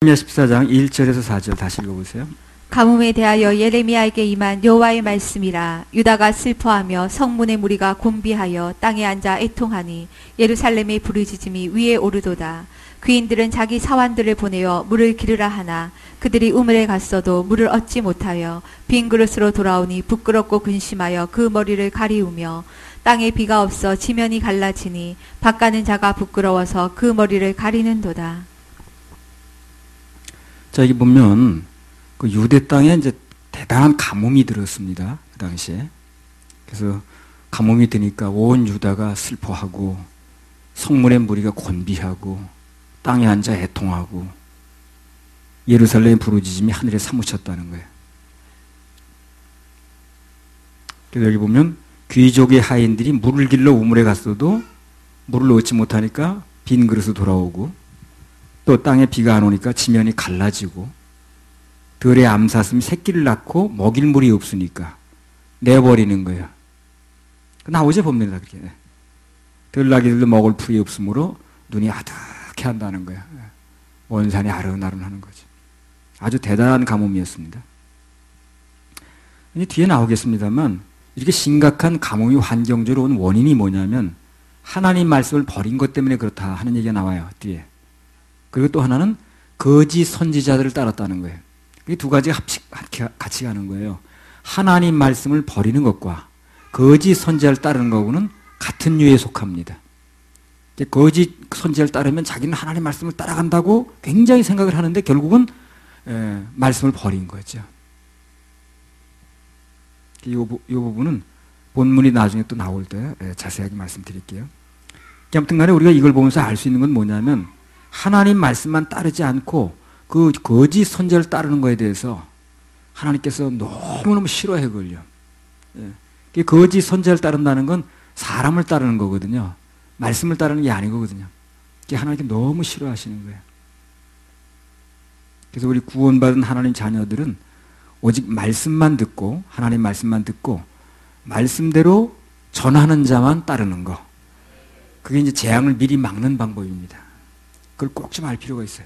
예레미야 14장 1절에서 4절 다시 읽어보세요. 가뭄에 대하여 예레미야에게 임한 여호와의 말씀이라. 유다가 슬퍼하며 성문의 무리가 곤비하여 땅에 앉아 애통하니 예루살렘의 부르짖음이 위에 오르도다. 귀인들은 자기 사환들을 보내어 물을 기르라 하나 그들이 우물에 갔어도 물을 얻지 못하여 빈 그릇으로 돌아오니 부끄럽고 근심하여 그 머리를 가리우며 땅에 비가 없어 지면이 갈라지니 밭가는 자가 부끄러워서 그 머리를 가리는도다. 자, 여기 보면 그 유대 땅에 이제 대단한 가뭄이 들었습니다. 그 당시에. 그래서 가뭄이 드니까 온 유다가 슬퍼하고 성문의 무리가 곤비하고 땅에 앉아 애통하고 예루살렘의 부르짖음이 하늘에 사무쳤다는 거예요. 그래서 여기 보면 귀족의 하인들이 물을 길러 우물에 갔어도 물을 얻지 못하니까 빈 그릇으로 돌아오고 또 땅에 비가 안 오니까 지면이 갈라지고 들의 암사슴이 새끼를 낳고 먹일 물이 없으니까 내버리는 거예요. 나오제 봅니다. 그렇게. 들나귀들도 먹을 풀이 없으므로 눈이 아득해 한다는 거예요. 원산이 아른아른하는 거죠. 아주 대단한 가뭄이었습니다. 이제 뒤에 나오겠습니다만 이렇게 심각한 가뭄이 환경적으로 온 원인이 뭐냐면 하나님 말씀을 버린 것 때문에 그렇다 하는 얘기가 나와요. 뒤에. 그리고 또 하나는 거짓 선지자들을 따랐다는 거예요. 이 두 가지가 같이 가는 거예요. 하나님 말씀을 버리는 것과 거짓 선지자를 따르는 거하고는 같은 류에 속합니다. 거짓 선지자를 따르면 자기는 하나님 말씀을 따라간다고 굉장히 생각을 하는데 결국은 말씀을 버린 거죠. 이 부분은 본문이 나중에 또 나올 때 자세하게 말씀드릴게요. 아무튼 간에 우리가 이걸 보면서 알 수 있는 건 뭐냐면 하나님 말씀만 따르지 않고 그 거짓 선지자를 따르는 거에 대해서 하나님께서 너무너무 싫어해 걸려. 거짓 선지자를 따른다는 건 사람을 따르는 거거든요. 말씀을 따르는 게 아니거든요. 하나님께 너무 싫어하시는 거예요. 그래서 우리 구원받은 하나님 자녀들은 오직 말씀만 듣고 하나님 말씀만 듣고 말씀대로 전하는 자만 따르는 거. 그게 이제 재앙을 미리 막는 방법입니다. 그걸 꼭 좀 알 필요가 있어요.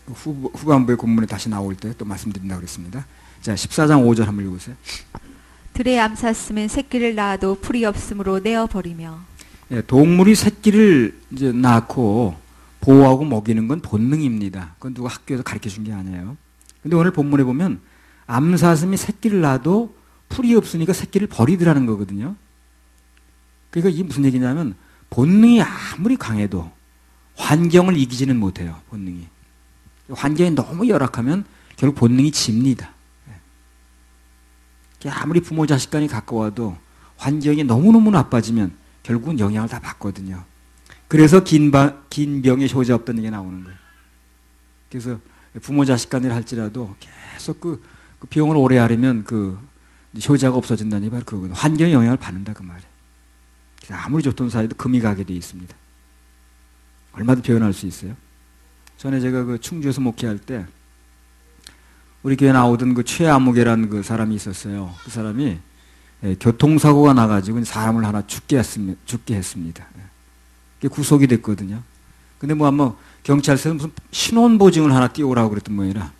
후반부의 본문에 다시 나올 때 또 말씀드린다고 그랬습니다. 자, 14장 5절 한번 읽어보세요. 들의 암사슴은 새끼를 낳아도 풀이 없으므로 내어버리며. 동물이 새끼를 이제 낳고 보호하고 먹이는 건 본능입니다. 그건 누가 학교에서 가르쳐 준 게 아니에요. 근데 오늘 본문에 보면 암사슴이 새끼를 낳아도 풀이 없으니까 새끼를 버리더라는 거거든요. 그러니까 이게 무슨 얘기냐면 본능이 아무리 강해도 환경을 이기지는 못해요. 본능이. 환경이 너무 열악하면 결국 본능이 집니다. 아무리 부모 자식 간이 가까워도 환경이 너무너무 나빠지면 결국은 영향을 다 받거든요. 그래서 긴 병에 효자 없다는 얘기가 나오는 거예요. 그래서 부모 자식 간이라 할지라도 계속 그 병을 오래 앓으면 그 효자가 없어진다는 게 바로 그거거든요. 환경의 영향을 받는다 그 말이에요. 아무리 좋던 사이도 금이 가게 돼 있습니다. 얼마든지 변할 수 있어요. 전에 제가 그 충주에서 목회할 때 우리 교회 나오던 그 최아무개라는 그 사람이 있었어요. 그 사람이 교통사고가 나가지고 사람을 하나 죽게 했습니다. 구속이 됐거든요. 근데 뭐 아마 경찰서에서 무슨 신원보증을 하나 띄우라고 그랬던 모양이라.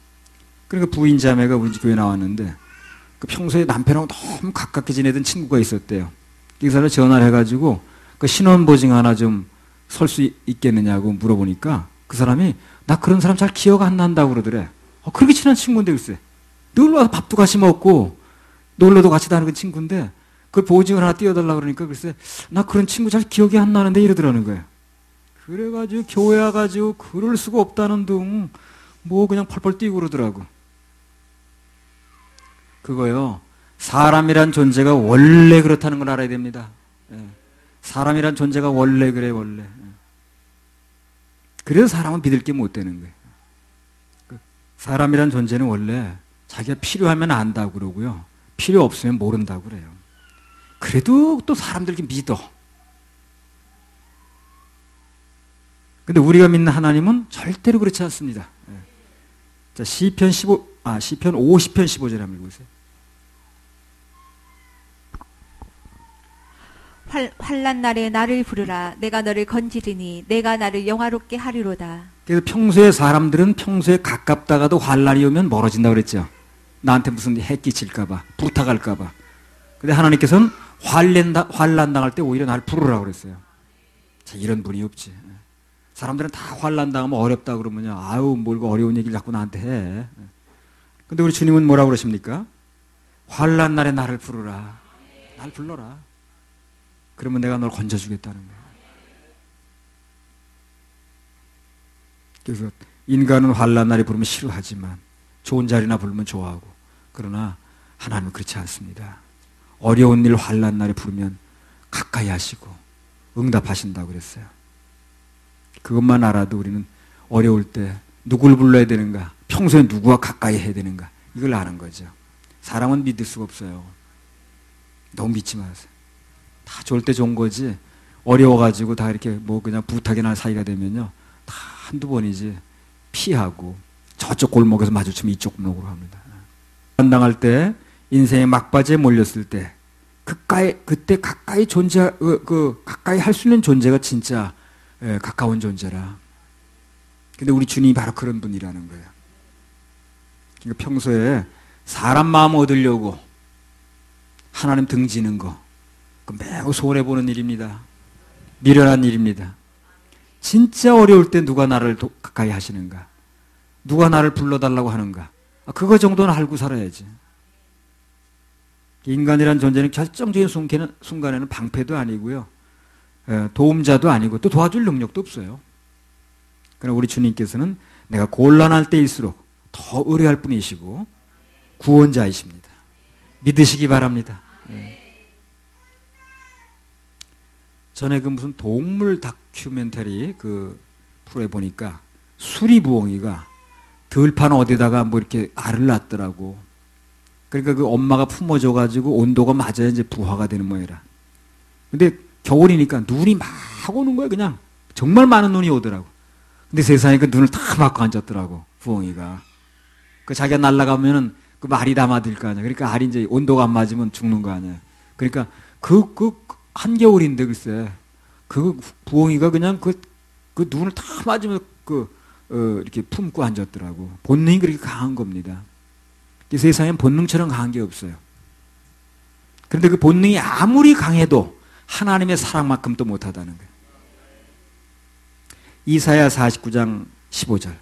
그러니까 부인 자매가 우리 교회 나왔는데 그 평소에 남편하고 너무 가깝게 지내던 친구가 있었대요. 그 사람을 전화를 해가지고 그 신원보증 하나 좀 설 수 있겠느냐고 물어보니까 그 사람이 나 그런 사람 잘 기억 안 난다고 그러더래. 그렇게 친한 친구인데 글쎄. 놀러 와서 밥도 같이 먹고 놀러도 같이 다니는 친구인데 그걸 보증을 하나 띄워달라고 그러니까 글쎄 나 그런 친구 잘 기억이 안 나는데 이러더라는 거예요. 그래가지고 교회 와가지고 그럴 수가 없다는 둥 뭐 그냥 펄펄 뛰고 그러더라고. 그거요. 사람이란 존재가 원래 그렇다는 걸 알아야 됩니다. 사람이란 존재가 원래 그래 원래. 그래서 사람은 믿을 게 못 되는 거예요. 사람이란 존재는 원래 자기가 필요하면 안다고 그러고요. 필요 없으면 모른다고 그래요. 그래도 또 사람들 이렇게 믿어. 근데 우리가 믿는 하나님은 절대로 그렇지 않습니다. 자, 시편 50편 15절 한번 읽으세요. 환난 날에 나를 부르라. 내가 너를 건지리니 내가 나를 영화롭게 하리로다. 그래서 평소에 사람들은 평소에 가깝다가도 환난이 오면 멀어진다고 그랬죠. 나한테 무슨 해 끼칠까봐, 부탁할까봐. 근데 하나님께서는 환난 당할 때 오히려 나를 부르라고 그랬어요. 자, 이런 분이 없지. 사람들은 다 환난 당하면 어렵다 그러면요. 아유, 뭘 그 어려운 얘기를 자꾸 나한테 해. 근데 우리 주님은 뭐라고 그러십니까? 환난 날에 나를 부르라. 날 불러라. 그러면 내가 널 건져주겠다는 거예요. 그래서 인간은 환난 날에 부르면 싫어하지만 좋은 자리나 부르면 좋아하고, 그러나 하나님은 그렇지 않습니다. 어려운 일 환난 날에 부르면 가까이 하시고 응답하신다고 그랬어요. 그것만 알아도 우리는 어려울 때 누굴 불러야 되는가, 평소에 누구와 가까이 해야 되는가, 이걸 아는 거죠. 사람은 믿을 수가 없어요. 너무 믿지 마세요. 다 좋을 때 좋은 거지, 어려워가지고 다 이렇게 뭐 그냥 부탁이나 사이가 되면요, 다 한두 번이지 피하고 저쪽 골목에서 마주치면 이쪽 골목으로 합니다. 당할 때, 인생의 막바지에 몰렸을 때, 그때 가까이 가까이 할 수 있는 존재가 진짜 가까운 존재라. 근데 우리 주님이 바로 그런 분이라는 거예요. 그러니까 평소에 사람 마음 얻으려고 하나님 등지는 거, 그 매우 손해보는 일입니다. 미련한 일입니다. 진짜 어려울 때 누가 나를 가까이 하시는가, 누가 나를 불러달라고 하는가, 그거 정도는 알고 살아야지. 인간이란 존재는 결정적인 순간에는 방패도 아니고요, 도움자도 아니고 또 도와줄 능력도 없어요. 그러나 우리 주님께서는 내가 곤란할 때일수록 더 의뢰할 분이시고 구원자이십니다. 믿으시기 바랍니다. 전에 그 무슨 동물 다큐멘터리 그 프로에 보니까 수리부엉이가 들판 어디다가 뭐 이렇게 알을 낳더라고. 그러니까 그 엄마가 품어줘가지고 온도가 맞아야 이제 부화가 되는 모양이라. 근데 겨울이니까 눈이 막 오는 거야, 그냥. 정말 많은 눈이 오더라고. 근데 세상에 그 눈을 다 막고 앉았더라고, 부엉이가. 그 자기가 날아가면은 그 알이 담아들 거 아니야. 그러니까 알이 이제 온도가 안 맞으면 죽는 거 아니야. 그러니까 한겨울인데 글쎄. 그 부엉이가 그냥 그 눈을 다 맞으면 이렇게 품고 앉았더라고. 본능이 그렇게 강한 겁니다. 이 세상엔 본능처럼 강한 게 없어요. 그런데 그 본능이 아무리 강해도 하나님의 사랑만큼 또 못하다는 거예요. 이사야 49장 15절.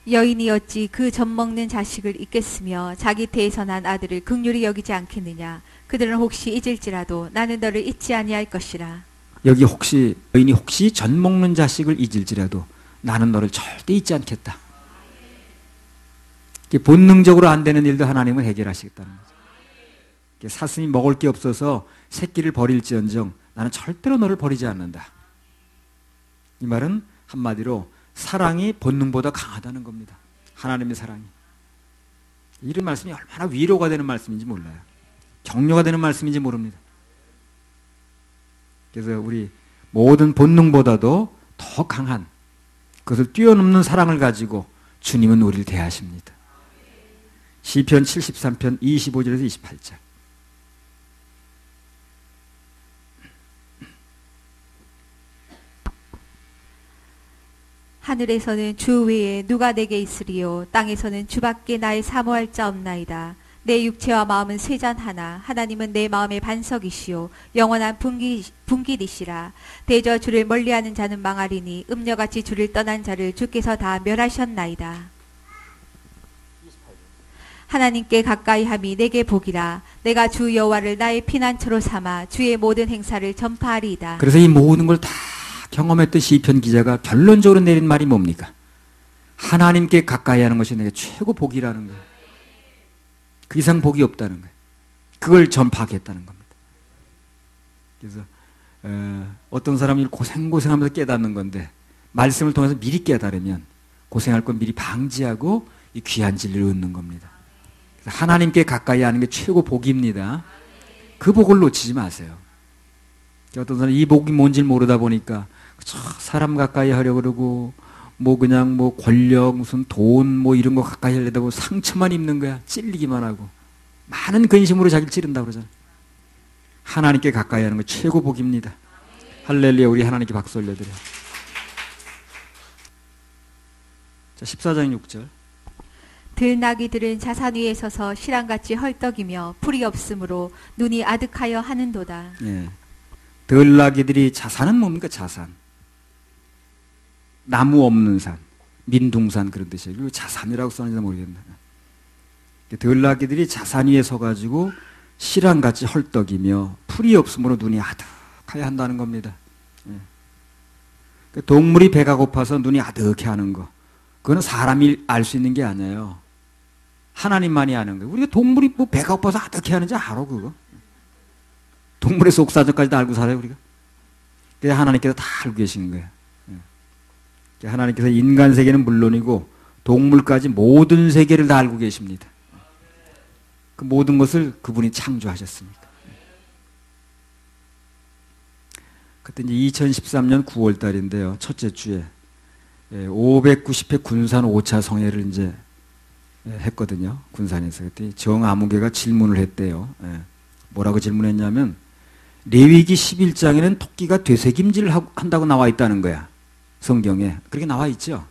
여인이 어찌 그 젖먹는 자식을 잊겠으며 자기 태에서 난 아들을 긍휼히 여기지 않겠느냐. 그들은 혹시 잊을지라도 나는 너를 잊지 아니할 것이라. 여기 여인이 혹시 젖먹는 자식을 잊을지라도 나는 너를 절대 잊지 않겠다. 본능적으로 안 되는 일도 하나님은 해결하시겠다는 거죠. 사슴이 먹을 게 없어서 새끼를 버릴지언정 나는 절대로 너를 버리지 않는다. 이 말은 한마디로 사랑이 본능보다 강하다는 겁니다. 하나님의 사랑이. 이런 말씀이 얼마나 위로가 되는 말씀인지 몰라요. 격려가 되는 말씀인지 모릅니다. 그래서 우리 모든 본능보다도 더 강한, 그것을 뛰어넘는 사랑을 가지고 주님은 우리를 대하십니다. 시편 73편 25절에서 28절. 하늘에서는 주 외에 누가 내게 있으리요. 땅에서는 주밖에 나의 사모할 자 없나이다. 내 육체와 마음은 쇠잔하나 하나님은 내 마음의 반석이시요 영원한 분길이시라. 대저 주를 멀리하는 자는 망하리니 음녀같이 주를 떠난 자를 주께서 다 멸하셨나이다. 하나님께 가까이함이 내게 복이라. 내가 주 여호와를 나의 피난처로 삼아 주의 모든 행사를 전파하리이다. 그래서 이 모든 걸 다 경험했던 시편 기자가 결론적으로 내린 말이 뭡니까? 하나님께 가까이 하는 것이 내게 최고 복이라는 거예요. 그 이상 복이 없다는 거예요. 그걸 전파하겠다는 겁니다. 그래서 어떤 사람이 고생하면서 깨닫는 건데 말씀을 통해서 미리 깨달으면 고생할 건 미리 방지하고 이 귀한 진리를 얻는 겁니다. 그래서 하나님께 가까이 하는 게 최고 복입니다. 그 복을 놓치지 마세요. 어떤 사람은 이 복이 뭔지 모르다 보니까 사람 가까이 하려고 그러고 뭐 그냥 뭐 권력, 무슨 돈 뭐 이런 거 가까이 하려다 보면 상처만 입는 거야. 찔리기만 하고. 많은 근심으로 자기를 찌른다고 그러잖아. 하나님께 가까이 하는 거 최고 복입니다. 할렐루야. 우리 하나님께 박수 올려드려요. 자, 14장 6절. 들나귀들은 자산 위에 서서 실랑같이 헐떡이며 풀이 없으므로 눈이 아득하여 하는도다. 예. 들나귀들이 자산은 뭡니까? 자산. 나무 없는 산, 민둥산 그런 뜻이에요. 그리고 자산이라고 써는지 모르겠네. 들나귀들이 자산 위에 서가지고 실랑같이 헐떡이며 풀이 없으므로 눈이 아득하여 한다는 겁니다. 예. 동물이 배가 고파서 눈이 아득해 하는 거, 그거는 사람이 알 수 있는 게 아니에요. 하나님만이 아는 거예요. 우리가 동물이 뭐 배가 고파서 아득해 하는지 알아, 그거? 동물의 속사정까지 다 알고 살아요, 우리가? 그래서 하나님께서 다 알고 계시는 거예요. 예. 하나님께서 인간 세계는 물론이고 동물까지 모든 세계를 다 알고 계십니다. 그 모든 것을 그분이 창조하셨습니다. 그때 이제 2013년 9월 달인데요. 첫째 주에 590회 군산 5차 성회를 이제 했거든요. 군산에서. 그때 정아무개가 질문을 했대요. 뭐라고 질문했냐면 레위기 11장에는 토끼가 되새김질을 한다고 나와 있다는 거야. 성경에. 그렇게 나와 있죠.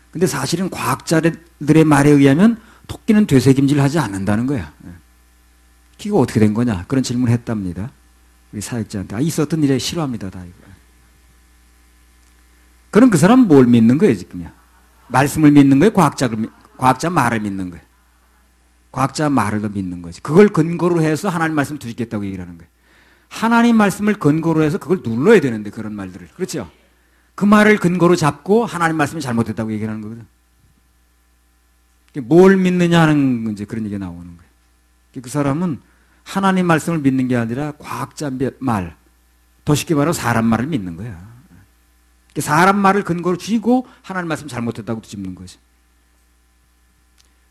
근데 사실은 과학자들의 말에 의하면 토끼는 되새김질을 하지 않는다는 거야. 그게 어떻게 된 거냐. 그런 질문을 했답니다. 우리 사역자한테. 있었던 일에 싫어합니다. 다 이거. 그럼 그 사람은 뭘 믿는 거예요, 지금요? 말씀을 믿는 거예요? 과학자 말을 믿는 거예요? 과학자 말을 더 믿는 거지. 그걸 근거로 해서 하나님 말씀을 뒤집겠다고 얘기를 하는 거예요. 하나님 말씀을 근거로 해서 그걸 눌러야 되는데, 그런 말들을. 그렇죠? 그 말을 근거로 잡고 하나님 말씀이 잘못됐다고 얘기를 하는 거거든. 뭘 믿느냐 하는 이제 그런 얘기가 나오는 거예요. 그 사람은 하나님 말씀을 믿는 게 아니라 과학자 말, 더 쉽게 말하면 사람 말을 믿는 거야. 사람 말을 근거로 쥐고 하나님 말씀 잘못했다고 뒤집는 거지.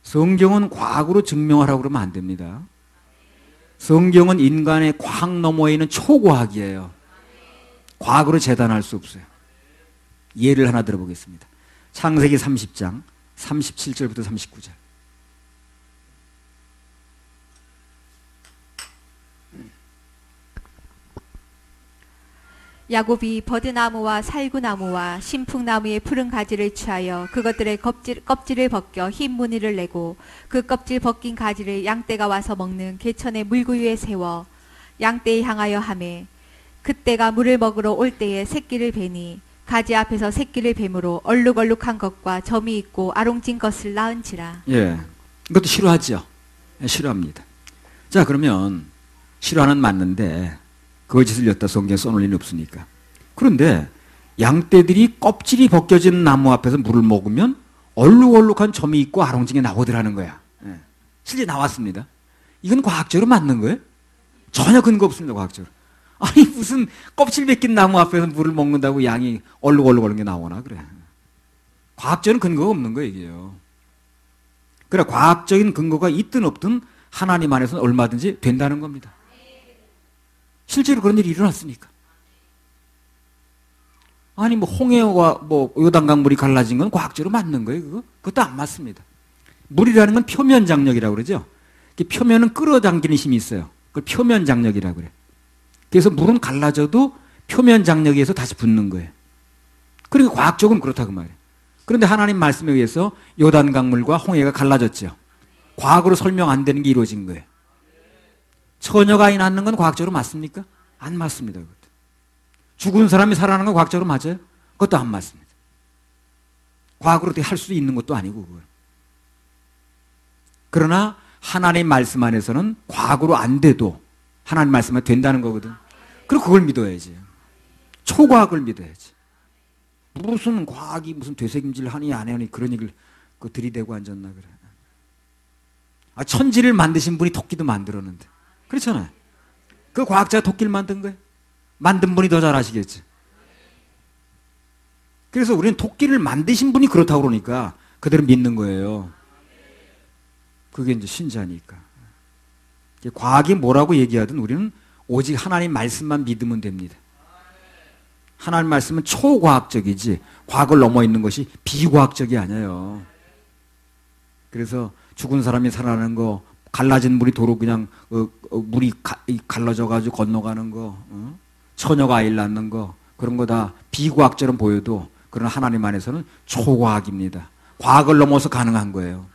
성경은 과학으로 증명하라고 그러면 안 됩니다. 성경은 인간의 과학 너머에 있는 초과학이에요. 과학으로 재단할 수 없어요. 예를 하나 들어보겠습니다. 창세기 30장 37절부터 39절. 야곱이 버드나무와 살구나무와 신풍나무의 푸른 가지를 취하여 그것들의 껍질을 벗겨 흰 무늬를 내고 그 껍질 벗긴 가지를 양떼가 와서 먹는 개천의 물구유에 세워 양떼에 향하여 하매 그때가 물을 먹으러 올 때에 새끼를 베니 가지 앞에서 새끼를 뱀으로 얼룩얼룩한 것과 점이 있고 아롱진 것을 낳은지라. 예, 이것도 싫어하죠. 싫어합니다. 자, 그러면 싫어하는 맞는데 거짓을 엿다 성경에 써놓을 일은 없으니까. 그런데 양떼들이 껍질이 벗겨진 나무 앞에서 물을 먹으면 얼룩얼룩한 점이 있고 아롱진이 나오더라는 거야. 예. 실제 나왔습니다. 이건 과학적으로 맞는 거예요? 전혀 근거 없습니다. 과학적으로. 아니 무슨 껍질 벗긴 나무 앞에서 물을 먹는다고 양이 얼룩얼룩 게 나오나 그래. 과학적인 근거가 없는 거예요. 이게요. 그래 과학적인 근거가 있든 없든 하나님 안에서는 얼마든지 된다는 겁니다. 실제로 그런 일이 일어났으니까. 아니 뭐 홍해와 뭐 요단강 물이 갈라진 건 과학적으로 맞는 거예요. 그것도 안 맞습니다. 물이라는 건 표면 장력이라고 그러죠. 표면은 끌어당기는 힘이 있어요. 그걸 표면 장력이라고 그래. 그래서 물은 갈라져도 표면 장력에 의해서 다시 붙는 거예요. 그러니까 과학적으로는 그렇다고 말이에요. 그런데 하나님 말씀에 의해서 요단강물과 홍해가 갈라졌죠. 과학으로 설명 안 되는 게 이루어진 거예요. 처녀가 아이 낳는 건 과학적으로 맞습니까? 안 맞습니다. 그것도. 죽은 사람이 살아나는 건 과학적으로 맞아요? 그것도 안 맞습니다. 과학으로 어떻게 할 수 있는 것도 아니고 그걸. 그러나 하나님 말씀 안에서는 과학으로 안 돼도 하나님 말씀은 된다는 거거든. 그리고 그걸 믿어야지. 초과학을 믿어야지. 무슨 과학이 무슨 되새김질 하니 안 하니 그런 얘기를 들이대고 앉았나 그래. 천지를 만드신 분이 토끼도 만들었는데. 그렇잖아요. 그 과학자가 토끼를 만든 거예요. 만든 분이 더 잘 아시겠지. 그래서 우리는 토끼를 만드신 분이 그렇다고 그러니까 그대로 믿는 거예요. 그게 이제 신자니까. 과학이 뭐라고 얘기하든 우리는 오직 하나님 말씀만 믿으면 됩니다. 하나님 말씀은 초과학적이지 과학을 넘어 있는 것이 비과학적이 아니에요. 그래서 죽은 사람이 살아나는 거, 갈라진 물이 도로 그냥 물이 갈라져 가지고 건너가는 거, 처녀가 아이를 낳는 거, 그런 거 다 비과학처럼 보여도 그러나 하나님 안에서는 초과학입니다. 과학을 넘어서 가능한 거예요.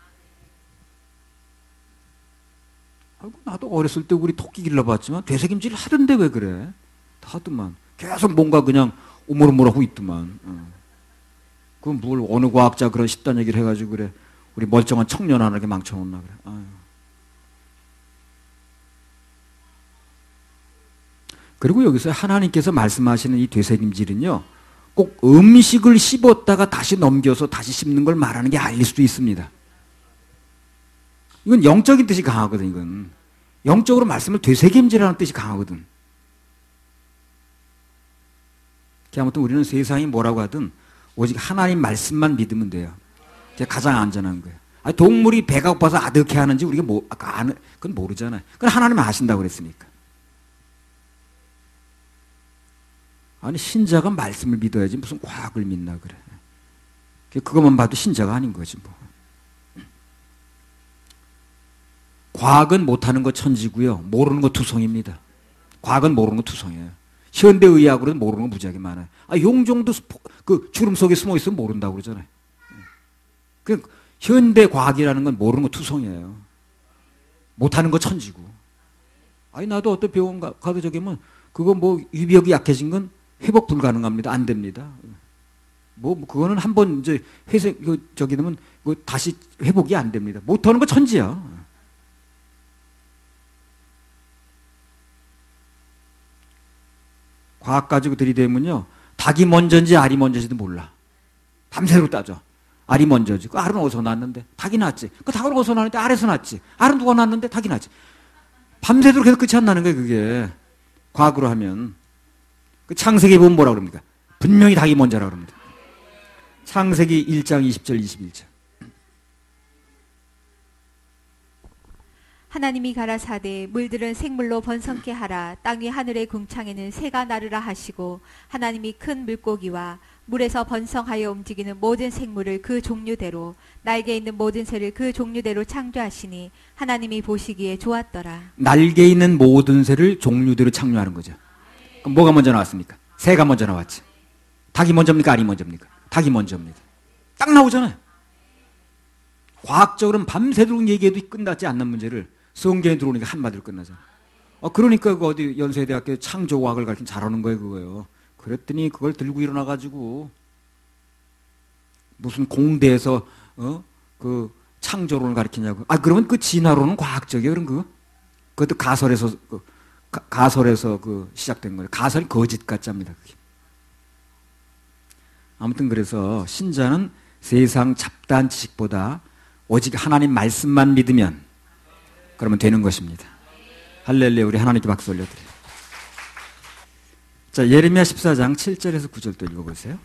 아이고, 나도 어렸을 때 우리 토끼 길러봤지만 되새김질 하던데 왜 그래? 하더만. 계속 뭔가 그냥 오물오물하고 있더만. 그건 뭘 어느 과학자 그런 십단 얘기를 해가지고 그래. 우리 멀쩡한 청년 하나게 망쳐놓나 그래. 아유. 그리고 여기서 하나님께서 말씀하시는 이 되새김질은요, 꼭 음식을 씹었다가 다시 넘겨서 다시 씹는 걸 말하는 게 아닐 수도 있습니다. 이건 영적인 뜻이 강하거든, 이건. 영적으로 말씀을 되새김질하는 뜻이 강하거든. 아무튼 우리는 세상이 뭐라고 하든 오직 하나님 말씀만 믿으면 돼요. 그게 가장 안전한 거예요. 아니, 동물이 배가 고파서 어떻게 하는지 우리가 그건 모르잖아요. 그건 하나님 아신다고 그랬으니까. 아니, 신자가 말씀을 믿어야지 무슨 과학을 믿나 그래. 그것만 봐도 신자가 아닌 거지 뭐. 과학은 못하는 거 천지고요. 모르는 거 투성입니다. 과학은 모르는 거 투성이에요. 현대의학으로는 모르는 거 무지하게 많아요. 용종도 그 주름 속에 숨어 있으면 모른다고 그러잖아요. 그 현대과학이라는 건 모르는 거 투성이에요. 못하는 거 천지고. 아니, 나도 어떤 병원 가도 저기면 그거 뭐 유비역이 약해진 건 회복 불가능합니다. 안 됩니다. 그거는 한번 이제 저기 되면 다시 회복이 안 됩니다. 못하는 거 천지야. 과학 가지고 들이대면요, 닭이 먼저인지 알이 먼저인지도 몰라. 밤새도록 따져. 알이 먼저지. 그 알은 어디서 났는데? 닭이 났지. 그 닭은 어디서 났는데? 알에서 났지. 알은 누가 났는데? 닭이 났지. 밤새도록 계속 끝이 안 나는 거예요, 그게. 과학으로 하면. 그 창세기 보면 뭐라고 그럽니까? 분명히 닭이 먼저라고 그럽니다. 창세기 1장 20절 21절. 하나님이 가라사대 물들은 생물로 번성케 하라. 땅 위 하늘의 궁창에는 새가 나르라 하시고 하나님이 큰 물고기와 물에서 번성하여 움직이는 모든 생물을 그 종류대로 날개 있는 모든 새를 그 종류대로 창조하시니 하나님이 보시기에 좋았더라. 날개 있는 모든 새를 종류대로 창조하는 거죠. 그럼 뭐가 먼저 나왔습니까? 새가 먼저 나왔지. 닭이 먼저입니까? 알이 먼저입니까? 닭이 먼저입니다. 딱 나오잖아요. 과학적으로는 밤새도록 얘기해도 끝나지 않는 문제를 성경에 들어오니까 한마디로 끝나잖아. 그러니까 그 어디 연세대학교 창조과학을 가르치면 잘하는 거예요, 그거요. 그랬더니 그걸 들고 일어나가지고 무슨 공대에서 그 창조론을 가르치냐고. 그러면 그 진화론은 과학적이에요, 그런 거. 그것도 가설에서 시작된 거예요. 가설이 거짓 같잡니다, 그게. 아무튼 그래서 신자는 세상 잡다한 지식보다 오직 하나님 말씀만 믿으면 그러면 되는 것입니다. 할렐루야. 우리 하나님께 박수 올려드려요. 자, 예레미야 14장 7절에서 9절 또 읽어보세요.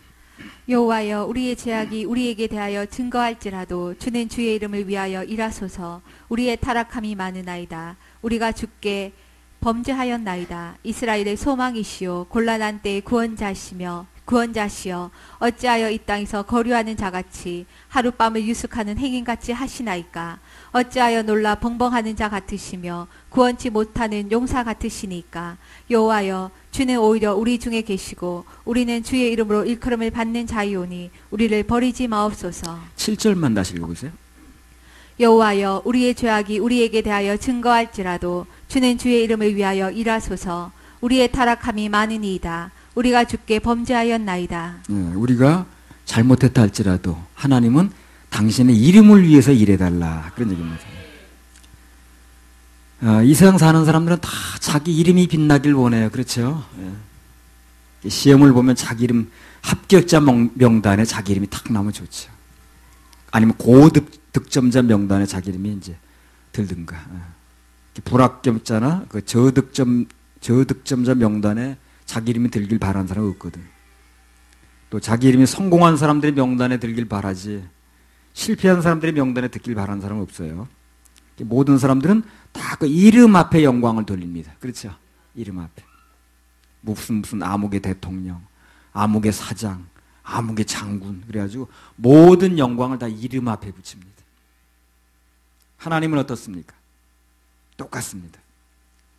여호와여, 우리의 죄악이 우리에게 대하여 증거할지라도 주는 주의 이름을 위하여 일하소서. 우리의 타락함이 많으나이다. 우리가 주께 범죄하였나이다. 이스라엘의 소망이시오 곤란한 때의 구원자시여, 어찌하여 이 땅에서 거류하는 자같이 하룻밤을 유숙하는 행인같이 하시나이까. 어찌하여 놀라 벙벙하는 자 같으시며 구원치 못하는 용사 같으시니까. 여호와여, 주는 오히려 우리 중에 계시고 우리는 주의 이름으로 일컬음을 받는 자이오니 우리를 버리지 마옵소서. 7절만 다시 읽어보세요. 여호와여, 우리의 죄악이 우리에게 대하여 증거할지라도 주는 주의 이름을 위하여 일하소서. 우리의 타락함이 많으니이다. 우리가 주께 범죄하였나이다. 우리가 잘못했다 할지라도 하나님은 당신의 이름을 위해서 일해달라, 그런 얘기입니다. 이 세상 사는 사람들은 다 자기 이름이 빛나길 원해요. 그렇죠? 시험을 보면 자기 이름, 합격자 명단에 자기 이름이 탁 나오면 좋죠. 아니면 고득점자 명단에 자기 이름이 이제 들든가. 불합격자나 그 저득점자 명단에 자기 이름이 들길 바라는 사람은 없거든. 또 자기 이름이 성공한 사람들의 명단에 들길 바라지 실패한 사람들의 명단에 듣길 바라는 사람은 없어요. 모든 사람들은 다 그 이름 앞에 영광을 돌립니다. 그렇죠? 이름 앞에. 무슨 암흑의 대통령, 암흑의 사장, 암흑의 장군, 그래가지고 모든 영광을 다 이름 앞에 붙입니다. 하나님은 어떻습니까? 똑같습니다.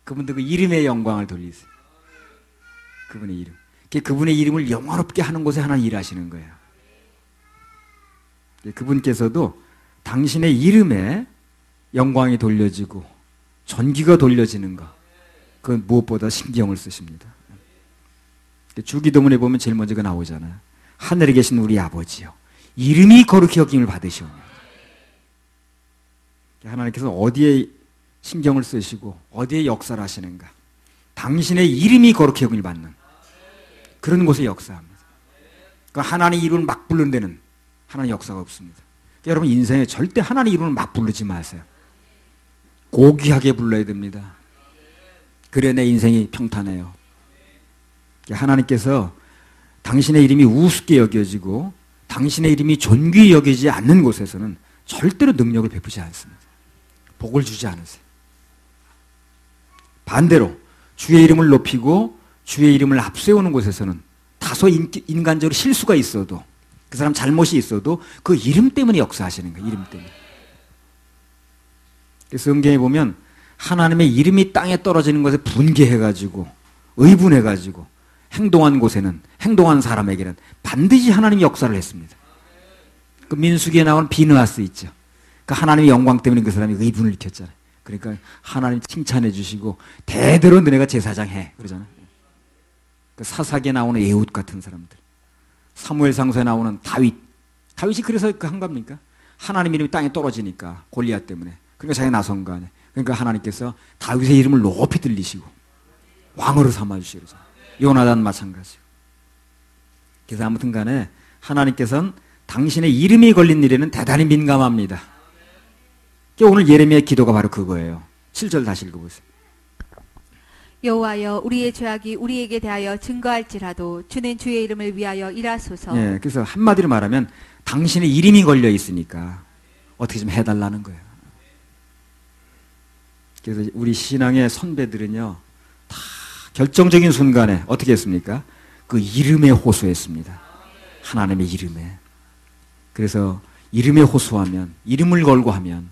그분도 그 이름의 영광을 돌리세요. 그분의 이름. 그분의 이름을 영화롭게 하는 곳에 하나님 일하시는 거예요. 그분께서도 당신의 이름에 영광이 돌려지고 전기가 돌려지는 것, 그건 무엇보다 신경을 쓰십니다. 주기도문에 보면 제일 먼저 그 나오잖아요. 하늘에 계신 우리 아버지요, 이름이 거룩히 여김을 받으시오며. 하나님께서 어디에 신경을 쓰시고 어디에 역사를 하시는가? 당신의 이름이 거룩히 여김을 받는 그런 곳에 역사합니다. 그러니까 하나님의 이름을 막 부르는 데는 하나님의 역사가 없습니다. 그러니까 여러분 인생에 절대 하나님의 이름을 막 부르지 마세요. 고귀하게 불러야 됩니다. 그래 내 인생이 평탄해요. 하나님께서 당신의 이름이 우습게 여겨지고 당신의 이름이 존귀히 여기지 않는 곳에서는 절대로 능력을 베푸지 않습니다. 복을 주지 않으세요. 반대로 주의 이름을 높이고 주의 이름을 앞세우는 곳에서는 다소 인간적으로 실수가 있어도, 그 사람 잘못이 있어도 그 이름 때문에 역사하시는 거예요. 이름 때문에. 그래서 성경에 보면 하나님의 이름이 땅에 떨어지는 것에 분개해가지고 의분해가지고 행동한 곳에는, 행동한 사람에게는 반드시 하나님이 역사를 했습니다. 그 민수기에 나오는 비느하스 있죠. 그 하나님의 영광 때문에 그 사람이 의분을 일으켰잖아요. 그러니까 하나님 칭찬해 주시고 대대로 너네가 제사장 해 그러잖아요. 그 사사기에 나오는 에훗 같은 사람들, 사무엘상서에 나오는 다윗이 그래서 그 한 겁니까? 하나님 이름이 땅에 떨어지니까 골리앗 때문에. 그러니까 자기가 나선 거 아니에요. 그러니까 하나님께서 다윗의 이름을 높이 들리시고 왕으로 삼아주시고 그러잖아요. 요나단 마찬가지고. 그래서 아무튼 간에 하나님께서는 당신의 이름이 걸린 일에는 대단히 민감합니다. 오늘 예레미야의 기도가 바로 그거예요. 7절 다시 읽어보세요. 여호와여, 우리의 죄악이 우리에게 대하여 증거할지라도 주는 주의 이름을 위하여 일하소서. 예, 그래서 한마디로 말하면 당신의 이름이 걸려 있으니까 어떻게 좀 해달라는 거예요. 그래서 우리 신앙의 선배들은요, 다 결정적인 순간에 어떻게 했습니까? 그 이름에 호소했습니다. 하나님의 이름에. 그래서 이름에 호소하면, 이름을 걸고 하면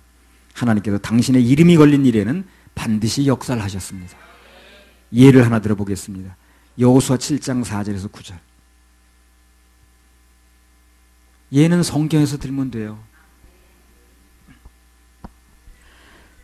하나님께서 당신의 이름이 걸린 일에는 반드시 역사를 하셨습니다. 예를 하나 들어보겠습니다. 여호수아 7장 4절에서 9절. 예는 성경에서 들면 돼요.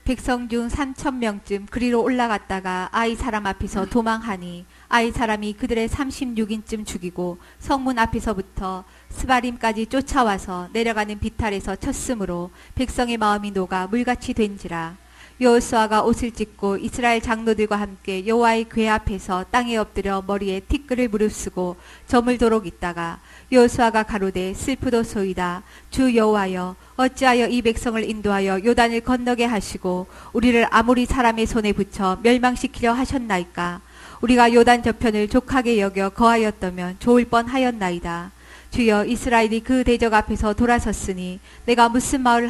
백성 중 3,000명쯤 그리로 올라갔다가 아이 사람 앞에서 도망하니 아이 사람이 그들의 36인쯤 죽이고 성문 앞에서부터 스바림까지 쫓아와서 내려가는 비탈에서 쳤으므로 백성의 마음이 녹아 물같이 된지라. 여호수아가 옷을 찢고 이스라엘 장로들과 함께 여호와의 궤 앞에서 땅에 엎드려 머리에 티끌을 무릅쓰고 저물도록 있다가 여호수아가 가로되 슬프도소이다. 주 여호와여, 어찌하여 이 백성을 인도하여 요단을 건너게 하시고 우리를 아모리 사람의 손에 붙여 멸망시키려 하셨나이까. 우리가 요단 저편을 족하게 여겨 거하였다면 좋을 뻔하였나이다. 주여, 이스라엘이 그 대적 앞에서 돌아섰으니 내가 무슨 말을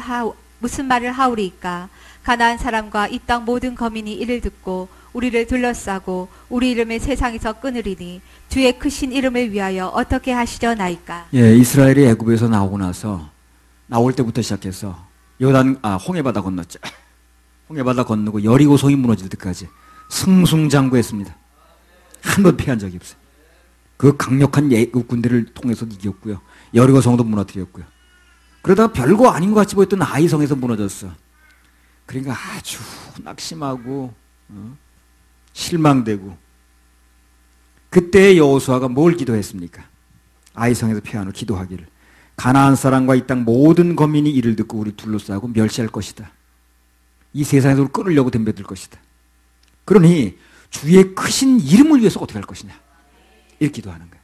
하오리이까. 가나안 사람과 이 땅 모든 거민이 이를 듣고 우리를 둘러싸고 우리 이름을 세상에서 끊으리니 주의 크신 이름을 위하여 어떻게 하시려나이까. 예, 이스라엘이 애굽에서 나오고 나서 나올 때부터 시작해서 홍해바다 건넜죠. 홍해바다 건너고 여리고성이 무너질 때까지 승승장구했습니다. 한 번 패한 적이 없어요. 그 강력한 애굽 군대를 통해서 이겼고요. 여리고성도 무너뜨렸고요. 그러다가 별거 아닌 것 같이 보였던 아이성에서 무너졌어. 그러니까 아주 낙심하고 실망되고, 그때 여호수아가 뭘 기도했습니까? 아이성에서 패한 후 기도하기를, 가나안 사람과 이 땅 모든 거민이 이를 듣고 우리 둘러싸고 멸시할 것이다. 이 세상에서 우리를 끊으려고 덤벼들 것이다. 그러니 주의 크신 이름을 위해서 어떻게 할 것이냐, 이렇게 기도하는 거예요.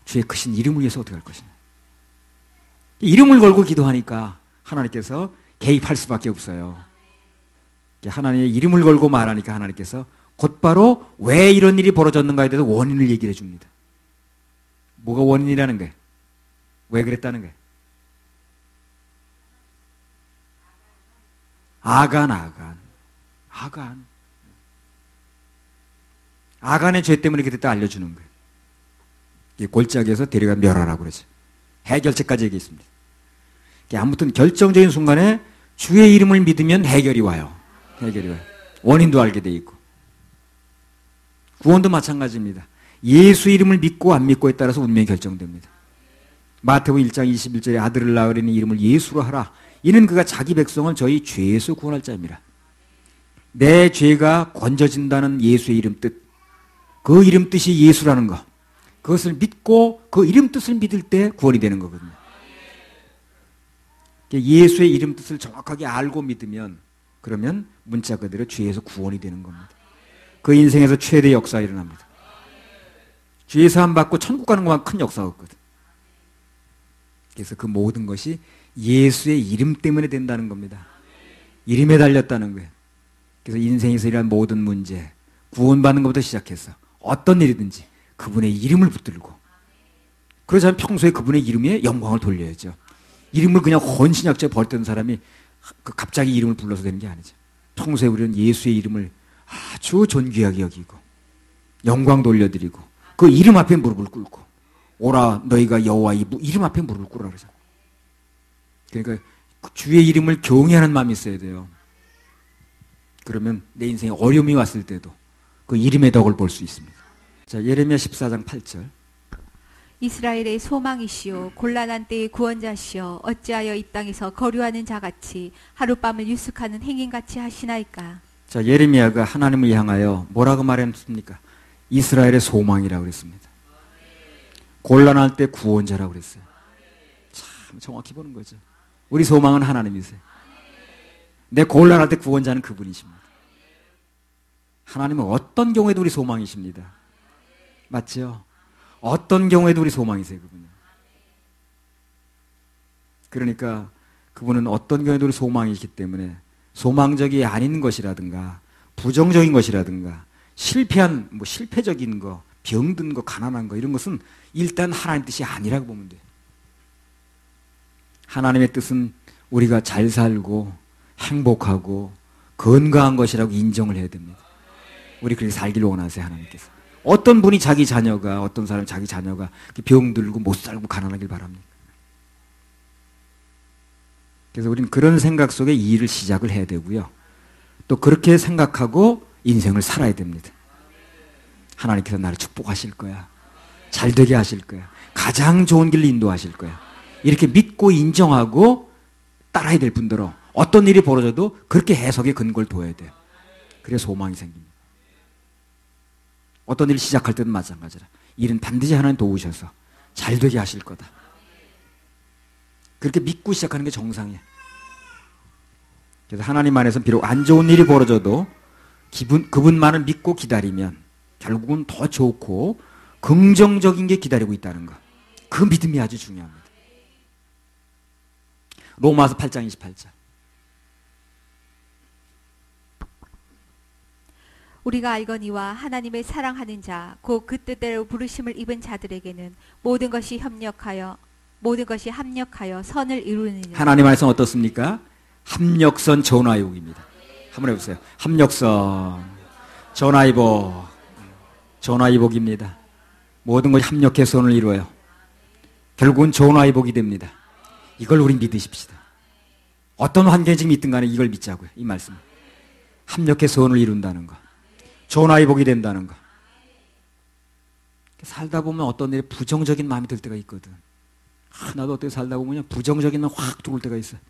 주의 크신 이름을 위해서 어떻게 할 것이냐. 이름을 걸고 기도하니까 하나님께서 개입할 수밖에 없어요. 하나님의 이름을 걸고 말하니까 하나님께서 곧바로 왜 이런 일이 벌어졌는가에 대해서 원인을 얘기를 해줍니다. 뭐가 원인이라는 거예요? 왜 그랬다는 거예요? 아간의 죄 때문에 그랬다 알려주는 거예요. 골짜기에서 데려가 멸하라고 그러죠. 해결책까지 얘기했습니다. 아무튼 결정적인 순간에 주의 이름을 믿으면 해결이 와요. 해결이 와요. 원인도 알게 돼 있고. 구원도 마찬가지입니다. 예수 이름을 믿고 안 믿고에 따라서 운명이 결정됩니다. 마태복음 1장 21절에 아들을 낳으려니 이름을 예수로 하라. 이는 그가 자기 백성을 저희 죄에서 구원할 자입니다. 내 죄가 건져진다는 예수의 이름 뜻, 그 이름 뜻이 예수라는 것, 그것을 믿고 그 이름 뜻을 믿을 때 구원이 되는 거거든요. 예수의 이름 뜻을 정확하게 알고 믿으면 그러면 문자 그대로 죄에서 구원이 되는 겁니다. 그 인생에서 최대 역사가 일어납니다. 죄 사함 받고 천국 가는 것만 큰 역사가 없거든. 그래서 그 모든 것이 예수의 이름 때문에 된다는 겁니다. 이름에 달렸다는 거예요. 그래서 인생에서 일어난 모든 문제, 구원받는 것부터 시작해서 어떤 일이든지 그분의 이름을 붙들고, 그러지 않으면 평소에 그분의 이름에 영광을 돌려야죠. 이름을 그냥 헌신약자에 버렸던 사람이 갑자기 이름을 불러서 되는 게 아니죠. 평소에 우리는 예수의 이름을 아주 존귀하게 여기고 영광 돌려드리고 그 이름 앞에 무릎을 꿇고, 오라 너희가 여호와 이 이름 앞에 무릎을 꿇으라 그러죠. 그러니까 주의 이름을 경외하는 마음이 있어야 돼요. 그러면 내 인생에 어려움이 왔을 때도 그 이름의 덕을 볼 수 있습니다. 자, 예레미야 14장 8절. 이스라엘의 소망이시오 곤란한 때의 구원자시오 어찌하여 이 땅에서 거류하는 자같이 하룻밤을 유숙하는 행인같이 하시나이까. 자, 예레미야가 하나님을 향하여 뭐라고 말했습니까? 이스라엘의 소망이라고 그랬습니다. 곤란할 때 구원자라고 그랬어요. 참 정확히 보는 거죠. 우리 소망은 하나님이세요. 내 곤란할 때 구원자는 그분이십니다. 하나님은 어떤 경우에도 우리 소망이십니다. 맞죠? 어떤 경우에도 우리 소망이세요, 그분은. 그러니까 그분은 어떤 경우에도 우리 소망이기 때문에 소망적이 아닌 것이라든가 부정적인 것이라든가 실패한 실패적인 거, 병든 거, 가난한 거 이런 것은 일단 하나님 뜻이 아니라고 보면 돼요. 하나님의 뜻은 우리가 잘 살고 행복하고 건강한 것이라고 인정을 해야 됩니다. 우리 그렇게 살기를 원하세요, 하나님께서. 어떤 분이 자기 자녀가, 어떤 사람이 자기 자녀가 병들고 못 살고 가난하길 바랍니까? 그래서 우리는 그런 생각 속에 이 일을 시작을 해야 되고요. 또 그렇게 생각하고 인생을 살아야 됩니다. 하나님께서 나를 축복하실 거야. 잘 되게 하실 거야. 가장 좋은 길로 인도하실 거야. 이렇게 믿고 인정하고 따라야 될 분들은 어떤 일이 벌어져도 그렇게 해석의 근거를 둬야 돼요. 그래야 소망이 생깁니다. 어떤 일을 시작할 때도 마찬가지라. 일은 반드시 하나님 도우셔서 잘 되게 하실 거다. 그렇게 믿고 시작하는 게 정상이에요. 그래서 하나님 안에서는 비록 안 좋은 일이 벌어져도 그분만을 믿고 기다리면 결국은 더 좋고 긍정적인 게 기다리고 있다는 것. 그 믿음이 아주 중요합니다. 로마서 8장 28절. 우리가 알거니와 하나님을 사랑하는 자, 곧 그 뜻대로 부르심을 입은 자들에게는 모든 것이 합력하여 선을 이루느니라. 하나님 안에서 어떻습니까? 합력선 전화위복입니다. 한번 해보세요. 합력선 전화위복. 전화위복입니다. 모든 것이 합력해서 선을 이루어요. 결국은 전화위복이 됩니다. 이걸 우리 믿으십시다. 어떤 환경이 지금 있든 간에 이걸 믿자고요. 이 말씀. 합력해서 선을 이룬다는 거. 전화위복이 된다는 거. 살다 보면 어떤 일에 부정적인 마음이 들 때가 있거든. 나도 어떻게 살다 보면 부정적인 마음 확 들어올 때가 있어요.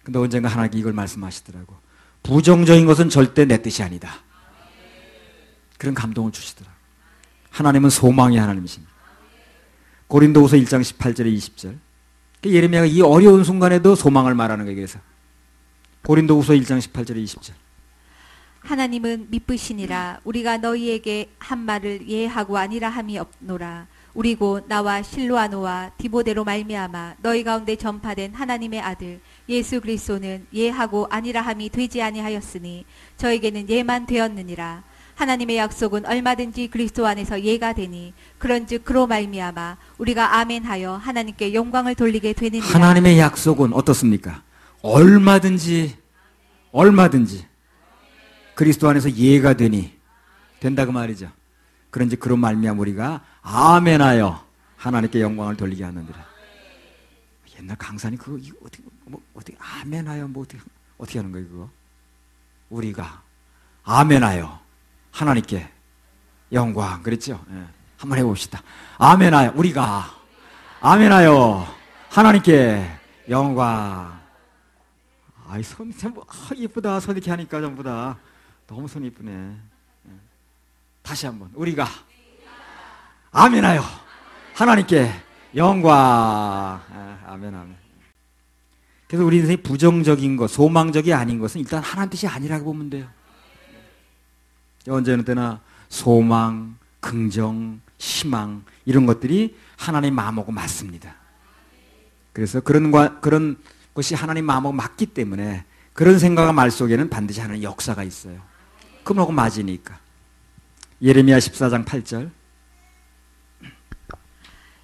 근데 언젠가 하나님께 이걸 말씀하시더라고. 부정적인 것은 절대 내 뜻이 아니다. 그런 감동을 주시더라고. 하나님은 소망의 하나님이십니다. 고린도후서 1장 18절에 20절. 예레미야가 이 어려운 순간에도 소망을 말하는 거예요. 그래서 고린도후서 1장 18절에 20절. 하나님은 미쁘시니라. 우리가 너희에게 한 말을 예하고 아니라 함이 없노라. 우리고 나와 실로아노와 디모데로 말미암아 너희 가운데 전파된 하나님의 아들 예수 그리스도는 예하고 아니라 함이 되지 아니하였으니 저에게는 예만 되었느니라. 하나님의 약속은 얼마든지 그리스도 안에서 예가 되니 그런즉 그로 말미암아 우리가 아멘하여 하나님께 영광을 돌리게 되느니라. 하나님의 약속은 어떻습니까? 얼마든지 그리스도 안에서 예가 되니 된다 그 말이죠. 그런지 그런 말미암아 우리가 아멘하여 하나님께 영광을 돌리게 하느니라. 옛날 강사님 그거 이거 어떻게 아멘하여 어떻게 하는 거예요 그거? 우리가 아멘하여 하나님께 영광 그랬죠? 예. 한번 해봅시다. 아멘하여 우리가 아멘하여 하나님께 영광. 아이 손 참 이쁘다. 손 이렇게 하니까 전부 다 너무 손이 이쁘네. 예. 다시 한번 우리가 아멘하여 하나님께 영광. 아멘 아멘. 그래서 우리 인생이 부정적인 것, 소망적이 아닌 것은 일단 하나님 뜻이 아니라고 보면 돼요. 언제 어느 때나 소망, 긍정, 희망 이런 것들이 하나님 마음하고 맞습니다. 그래서 그런 것이 하나님 마음하고 맞기 때문에 그런 생각과 말 속에는 반드시 하나님 역사가 있어요. 그하고 맞으니까. 예레미야 14장 8절.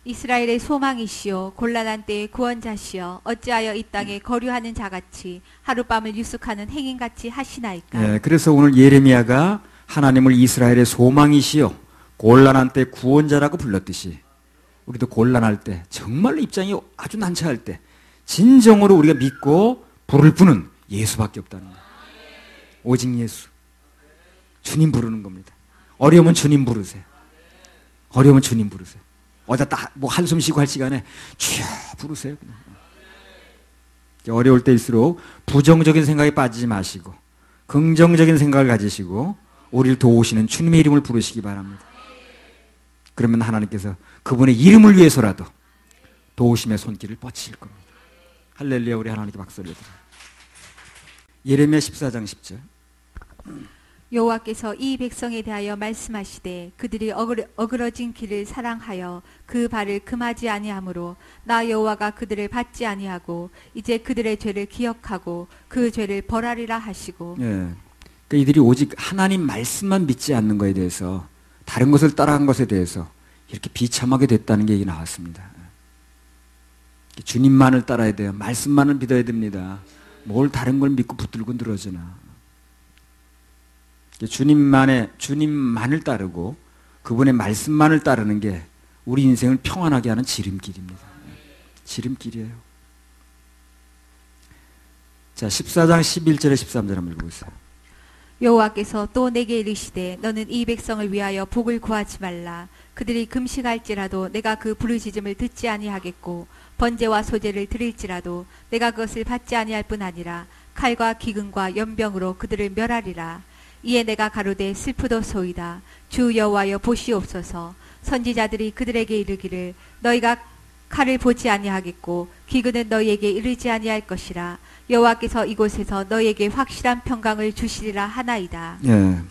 이스라엘의 소망이시여 곤란한 때의 구원자시여 어찌하여 이 땅에 거류하는 자같이 하룻밤을 유숙하는 행인같이 하시나이까. 네, 그래서 오늘 예레미야가 하나님을 이스라엘의 소망이시여 곤란한 때 구원자라고 불렀듯이 우리도 곤란할 때 정말로 입장이 아주 난처할 때 진정으로 우리가 믿고 부를 분은 예수밖에 없다는 거예요. 오직 예수. 주님 부르는 겁니다. 어려우면 주님 부르세요. 어려우면 주님 부르세요. 어디다 뭐 한숨 쉬고 할 시간에 주여 부르세요. 그냥. 어려울 때일수록 부정적인 생각에 빠지지 마시고 긍정적인 생각을 가지시고 우리를 도우시는 주님의 이름을 부르시기 바랍니다. 그러면 하나님께서 그분의 이름을 위해서라도 도우심의 손길을 뻗치실 겁니다. 할렐루야. 우리 하나님께 박수를 드려요. 예레미야 14장 10절. 여호와께서 이 백성에 대하여 말씀하시되 그들이 어그러진 길을 사랑하여 그 발을 금하지 아니하므로 나 여호와가 그들을 받지 아니하고 이제 그들의 죄를 기억하고 그 죄를 벌하리라 하시고. 예. 그러니까 이들이 오직 하나님 말씀만 믿지 않는 것에 대해서 다른 것을 따라간 것에 대해서 이렇게 비참하게 됐다는 게 얘기 나왔습니다. 주님만을 따라야 돼요. 말씀만을 믿어야 됩니다. 뭘 다른 걸 믿고 붙들고 늘어지나. 주님만을 따르고 그분의 말씀만을 따르는 게 우리 인생을 평안하게 하는 지름길입니다. 지름길이에요. 자, 14장 11절에 13절 한번 읽어보세요. 여호와께서 또 내게 이르시되 너는 이 백성을 위하여 복을 구하지 말라. 그들이 금식할지라도 내가 그 부르짖음을 듣지 아니하겠고 번제와 소제를 드릴지라도 내가 그것을 받지 아니할 뿐 아니라 칼과 기근과 연병으로 그들을 멸하리라. 이에 내가 가로되 슬프도소이다. 주 여호와여 보시옵소서. 선지자들이 그들에게 이르기를 너희가 칼을 보지 아니하겠고 기근은 너희에게 이르지 아니할 것이라. 여호와께서 이곳에서 너희에게 확실한 평강을 주시리라 하나이다. 예.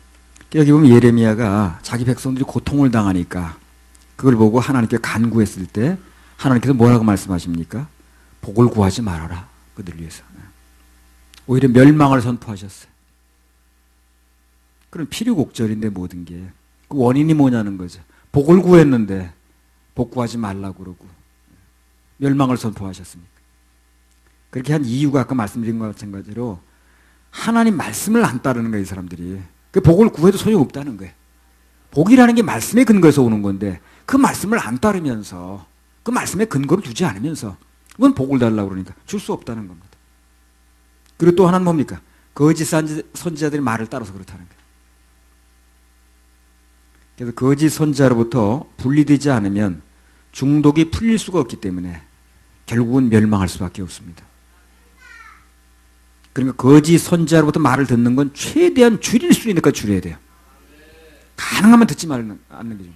여기 보면 예레미야가 자기 백성들이 고통을 당하니까 그걸 보고 하나님께 간구했을 때 하나님께서 뭐라고 말씀하십니까? 복을 구하지 말아라. 그들 위해서. 오히려 멸망을 선포하셨어요. 그럼 필요곡절인데 모든 게. 그 원인이 뭐냐는 거죠. 복을 구했는데 복 구하지 말라고 그러고 멸망을 선포하셨습니까? 그렇게 한 이유가 아까 말씀드린 것과 마찬가지로 하나님 말씀을 안 따르는 거예요. 이 사람들이. 그 복을 구해도 소용없다는 거예요. 복이라는 게 말씀의 근거에서 오는 건데 그 말씀을 안 따르면서 그 말씀의 근거를 두지 않으면서 그건 복을 달라고 그러니까 줄 수 없다는 겁니다. 그리고 또 하나는 뭡니까? 거짓 선지자들의 말을 따라서 그렇다는 거예요. 그래서 거짓 선지자로부터 분리되지 않으면 중독이 풀릴 수가 없기 때문에 결국은 멸망할 수밖에 없습니다. 그러니까 거짓 선지자로부터 말을 듣는 건 최대한 줄일 수 있는 것까지 줄여야 돼요. 가능하면 듣지 않는 게 좀.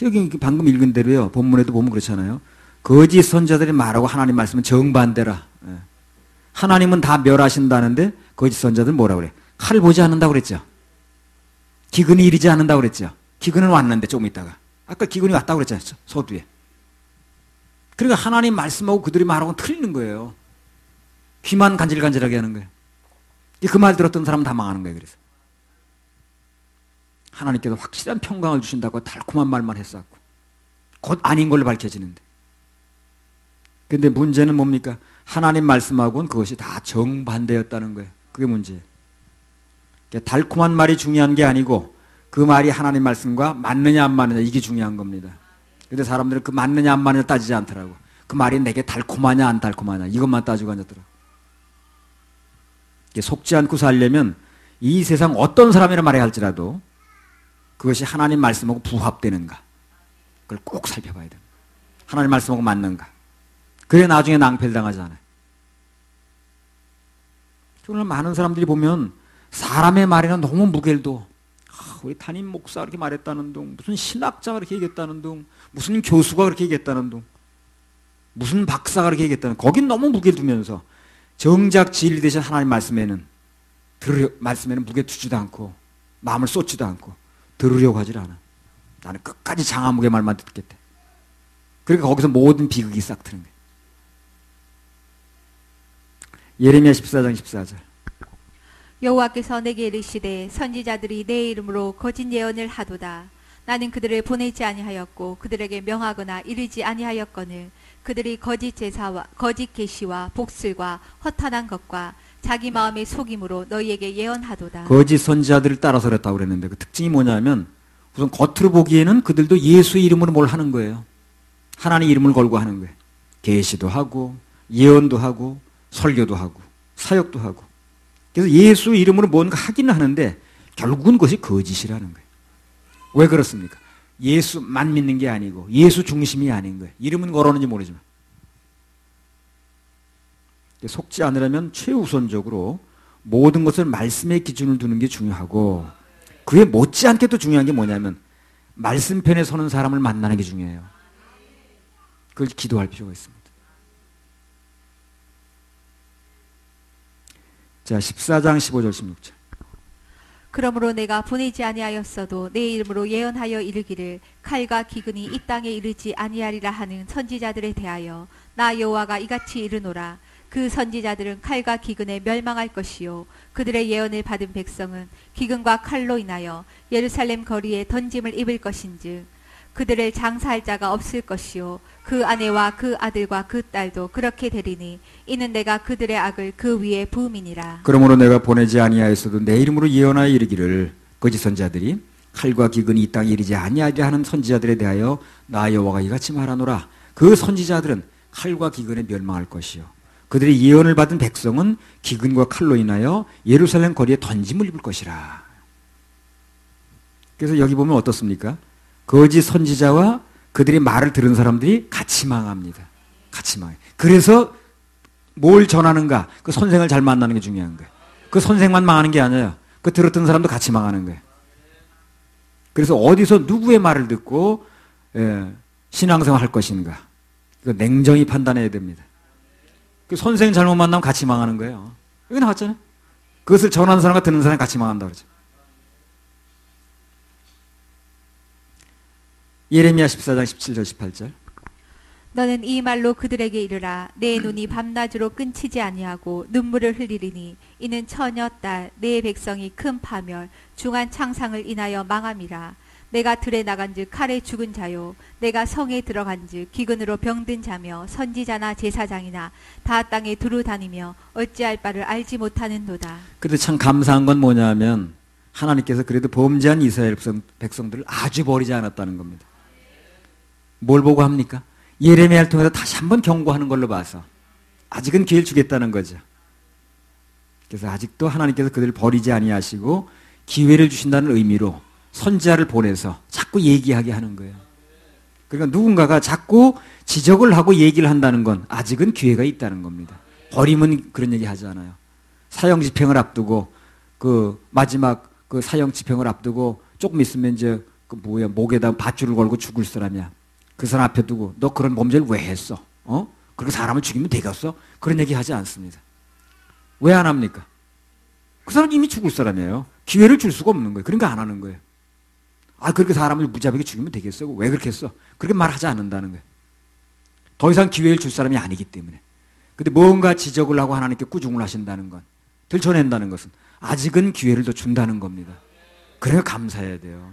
여기 방금 읽은 대로요. 본문에도 보면 그렇잖아요. 거짓 선지자들이 말하고 하나님 말씀은 정반대라. 예. 하나님은 다 멸하신다는데 거짓 선지자들은 뭐라 그래? 칼을 보지 않는다고 그랬죠. 기근이 이르지 않는다고 그랬죠. 기근은 왔는데 조금 있다가. 아까 기근이 왔다고 그랬잖아요. 서두에. 그러니까 하나님 말씀하고 그들이 말하고는 틀리는 거예요. 귀만 간질간질하게 하는 거예요. 그 말 들었던 사람은 다 망하는 거예요. 그래서 하나님께서 확실한 평강을 주신다고 달콤한 말만 했었고 곧 아닌 걸로 밝혀지는데. 근데 문제는 뭡니까? 하나님 말씀하고는 그것이 다 정반대였다는 거예요. 그게 문제예요. 달콤한 말이 중요한 게 아니고 그 말이 하나님 말씀과 맞느냐 안 맞느냐 이게 중요한 겁니다. 근데 사람들은 그 맞느냐 안 맞느냐 따지지 않더라고. 그 말이 내게 달콤하냐 안 달콤하냐 이것만 따지고 앉았더라고. 속지 않고 살려면 이 세상 어떤 사람이라 말해야 할지라도 그것이 하나님 말씀하고 부합되는가 그걸 꼭 살펴봐야 됩니다. 하나님 말씀하고 맞는가. 그래 나중에 낭패를 당하지 않아요. 오늘 많은 사람들이 보면 사람의 말에는 너무 무게를 둬. 우리 담임 목사가 그렇게 말했다는 둥, 무슨 신학자가 그렇게 얘기했다는 둥, 무슨 교수가 그렇게 얘기했다는 둥, 무슨 박사가 그렇게 얘기했다는 둥. 거긴 너무 무게를 두면서 정작 진리 대신 하나님 말씀에는 무게 두지도 않고 마음을 쏟지도 않고 들으려고 하질 않아. 나는 끝까지 장화무게 말만 듣겠대. 그러니까 거기서 모든 비극이 싹 트는 거예요. 예레미야 14장 14절. 여호와께서 내게 이르시되 선지자들이 내 이름으로 거짓 예언을 하도다. 나는 그들을 보내지 아니하였고 그들에게 명하거나 이르지 아니하였거늘 그들이 거짓 제사와 거짓 계시와 복술과 허탄한 것과 자기 마음의 속임으로 너희에게 예언하도다. 거짓 선지자들을 따라서 그랬다고 그랬는데 그 특징이 뭐냐면 우선 겉으로 보기에는 그들도 예수 이름으로 뭘 하는 거예요. 하나님 이름을 걸고 하는 거예요. 계시도 하고 예언도 하고 설교도 하고 사역도 하고. 그래서 예수 이름으로 뭔가 하기는 하는데 결국은 그것이 거짓이라는 거예요. 왜 그렇습니까? 예수만 믿는 게 아니고 예수 중심이 아닌 거예요. 이름은 걸었는지 모르지만. 속지 않으려면 최우선적으로 모든 것을 말씀의 기준을 두는 게 중요하고 그에 못지않게 또 중요한 게 뭐냐면 말씀편에 서는 사람을 만나는 게 중요해요. 그걸 기도할 필요가 있습니다. 자, 14장 15절 16절. 그러므로 내가 보내지 아니하였어도 내 이름으로 예언하여 이르기를 칼과 기근이 이 땅에 이르지 아니하리라 하는 선지자들에 대하여 나 여호와가 이같이 이르노라. 그 선지자들은 칼과 기근에 멸망할 것이요 그들의 예언을 받은 백성은 기근과 칼로 인하여 예루살렘 거리에 던짐을 입을 것인즉 그들을 장사할 자가 없을 것이요 그 아내와 그 아들과 그 딸도 그렇게 되리니 이는 내가 그들의 악을 그 위에 부음이니라. 그러므로 내가 보내지 아니하였어도 내 이름으로 예언하여 이르기를 거짓 선지자들이 칼과 기근이 이 땅에 이르지 아니하리라 하는 선지자들에 대하여 나 여호와가 이같이 말하노라. 그 선지자들은 칼과 기근에 멸망할 것이요 그들의 예언을 받은 백성은 기근과 칼로 인하여 예루살렘 거리에 던짐을 입을 것이라. 그래서 여기 보면 어떻습니까? 거짓 선지자와 그들의 말을 들은 사람들이 같이 망합니다. 같이 망해요. 그래서 뭘 전하는가? 그 선생을 잘 만나는 게 중요한 거예요. 그 선생만 망하는 게 아니에요. 그 들었던 사람도 같이 망하는 거예요. 그래서 어디서 누구의 말을 듣고 신앙생활 할 것인가? 이거 냉정히 판단해야 됩니다. 그 선생 잘못 만나면 같이 망하는 거예요. 여기 나왔잖아요. 그것을 전하는 사람과 듣는 사람이 같이 망한다 그러죠. 예레미야 14장 17절 18절. 너는 이 말로 그들에게 이르라. 내 눈이 밤낮으로 끊치지 아니하고 눈물을 흘리리니 이는 처녀 딸 내 백성이 큰 파멸 중한 창상을 인하여 망함이라. 내가 들에 나간즉 칼에 죽은 자요 내가 성에 들어간즉 기근으로 병든 자며 선지자나 제사장이나 다 땅에 두루 다니며 어찌할 바를 알지 못하는도다. 그런데 참 감사한 건 뭐냐면 하나님께서 그래도 범죄한 이스라엘 백성들을 아주 버리지 않았다는 겁니다. 뭘 보고 합니까? 예레미야를 통해서 다시 한번 경고하는 걸로 봐서 아직은 기회를 주겠다는 거죠. 그래서 아직도 하나님께서 그들을 버리지 아니하시고 기회를 주신다는 의미로 선지자를 보내서 자꾸 얘기하게 하는 거예요. 그러니까 누군가가 자꾸 지적을 하고 얘기를 한다는 건 아직은 기회가 있다는 겁니다. 버림은 그런 얘기 하지 않아요. 사형 집행을 앞두고 그 마지막 그 사형 집행을 앞두고 조금 있으면 이제 그 뭐야 목에다 밧줄을 걸고 죽을 사람이야. 그 사람 앞에 두고 너 그런 범죄를 왜 했어? 그렇게 사람을 죽이면 되겠어? 그런 얘기 하지 않습니다. 왜 안 합니까? 그 사람 이미 죽을 사람이에요. 기회를 줄 수가 없는 거예요. 그러니까 안 하는 거예요. 아, 그렇게 사람을 무자비하게 죽이면 되겠어? 왜 그렇게 했어? 그렇게 말하지 않는다는 거예요. 더 이상 기회를 줄 사람이 아니기 때문에. 근데 뭔가 지적을 하고 하나님께 꾸중을 하신다는 건, 들춰낸다는 것은 아직은 기회를 더 준다는 겁니다. 그래야 감사해야 돼요.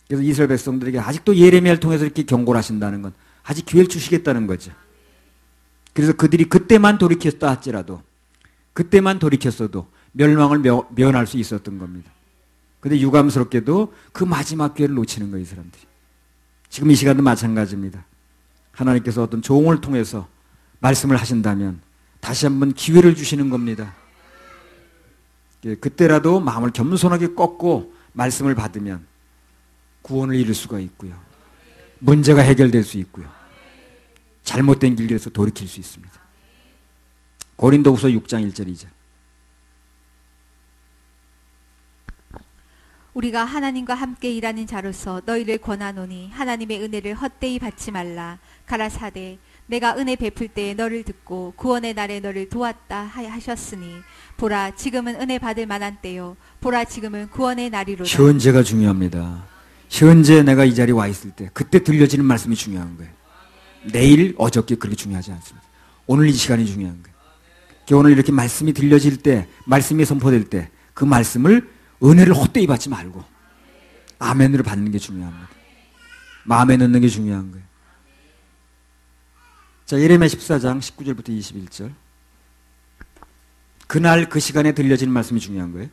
그래서 이스라엘 백성들에게 아직도 예레미야를 통해서 이렇게 경고를 하신다는 건 아직 기회를 주시겠다는 거죠. 그래서 그들이 그때만 돌이켰다 할지라도, 그때만 돌이켰어도 멸망을 면할 수 있었던 겁니다. 근데 유감스럽게도 그 마지막 기회를 놓치는 거예요, 이 사람들이. 지금 이 시간도 마찬가지입니다. 하나님께서 어떤 종을 통해서 말씀을 하신다면 다시 한번 기회를 주시는 겁니다. 그때라도 마음을 겸손하게 꺾고 말씀을 받으면 구원을 이룰 수가 있고요. 문제가 해결될 수 있고요. 잘못된 길에서 돌이킬 수 있습니다. 고린도후서 6장 1절 2절. 우리가 하나님과 함께 일하는 자로서 너희를 권하노니 하나님의 은혜를 헛되이 받지 말라. 가라사대 내가 은혜 베풀 때에 너를 듣고 구원의 날에 너를 도왔다 하셨으니 보라 지금은 은혜 받을 만한 때요 보라 지금은 구원의 날이로다. 현재가 중요합니다. 현재 내가 이 자리에 와 있을 때 그때 들려지는 말씀이 중요한 거예요. 내일 어저께 그렇게 중요하지 않습니다. 오늘 이 시간이 중요한 거예요. 오늘 이렇게 말씀이 들려질 때 말씀이 선포될 때 그 말씀을 은혜를 헛되이 받지 말고 아멘으로 받는 게 중요합니다. 마음에 넣는 게 중요한 거예요. 자, 예레미야 14장 19절부터 21절. 그날 그 시간에 들려지는 말씀이 중요한 거예요.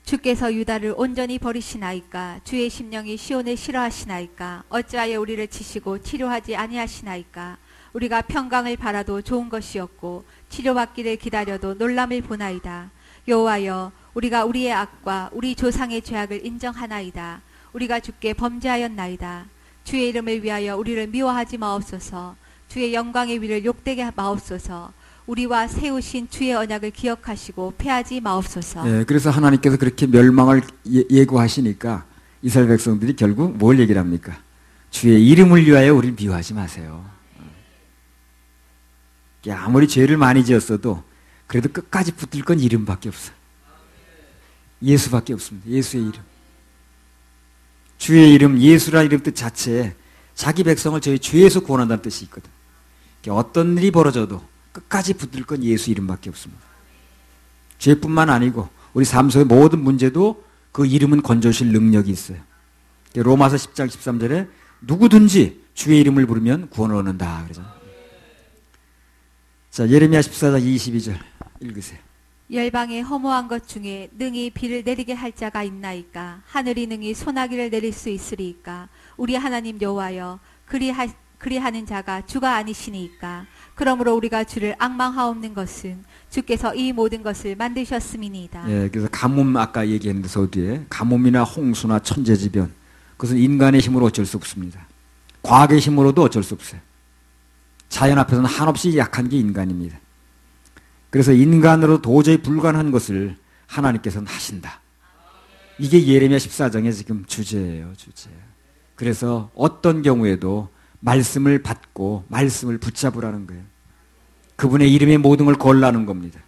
주께서 유다를 온전히 버리시나이까 주의 심령이 시온을 싫어하시나이까 어찌하여 우리를 치시고 치료하지 아니하시나이까 우리가 평강을 바라도 좋은 것이었고 치료받기를 기다려도 놀람을 보나이다. 여호와여 우리가 우리의 악과 우리 조상의 죄악을 인정하나이다. 우리가 주께 범죄하였나이다. 주의 이름을 위하여 우리를 미워하지 마옵소서. 주의 영광의 위를 욕되게 마옵소서. 우리와 세우신 주의 언약을 기억하시고 패하지 마옵소서. 예, 그래서 하나님께서 그렇게 멸망을 예고하시니까 이스라엘 백성들이 결국 뭘 얘기를 합니까? 주의 이름을 위하여 우리를 미워하지 마세요. 아무리 죄를 많이 지었어도 그래도 끝까지 붙들 건 이름밖에 없어요. 예수밖에 없습니다. 예수의 이름. 주의 이름, 예수라는 이름 뜻 자체에 자기 백성을 저희 죄에서 구원한다는 뜻이 있거든. 어떤 일이 벌어져도 끝까지 붙들 건 예수 이름밖에 없습니다. 죄뿐만 아니고 우리 삶 속의 모든 문제도 그 이름은 건져주실 능력이 있어요. 로마서 10장 13절에 누구든지 주의 이름을 부르면 구원을 얻는다 그러잖아요. 자, 예레미야 14장 22절 읽으세요. 열방에 허무한 것 중에 능히 비를 내리게 할 자가 있나이까 하늘이 능히 소나기를 내릴 수 있으리이까 우리 하나님 여호와여 그리하는 자가 주가 아니시니까 그러므로 우리가 주를 앙망하옵는 것은 주께서 이 모든 것을 만드셨음이니이다. 예, 그래서 가뭄 아까 얘기했는데 서두에 가뭄이나 홍수나 천재지변 그것은 인간의 힘으로 어쩔 수 없습니다. 과학의 힘으로도 어쩔 수 없어요. 자연 앞에서는 한없이 약한 게 인간입니다. 그래서 인간으로 도저히 불가능한 것을 하나님께서는 하신다. 이게 예레미야 14장의 지금 주제예요. 주제. 그래서 어떤 경우에도 말씀을 받고 말씀을 붙잡으라는 거예요. 그분의 이름의 모든 걸 걸라는 겁니다.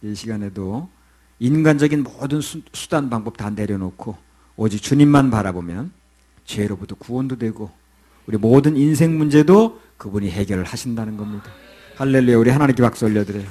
이 시간에도 인간적인 모든 수단 방법 다 내려놓고 오직 주님만 바라보면 죄로부터 구원도 되고 우리 모든 인생 문제도 그분이 해결을 하신다는 겁니다. 할렐루야. 우리 하나님께 박수 올려드려요.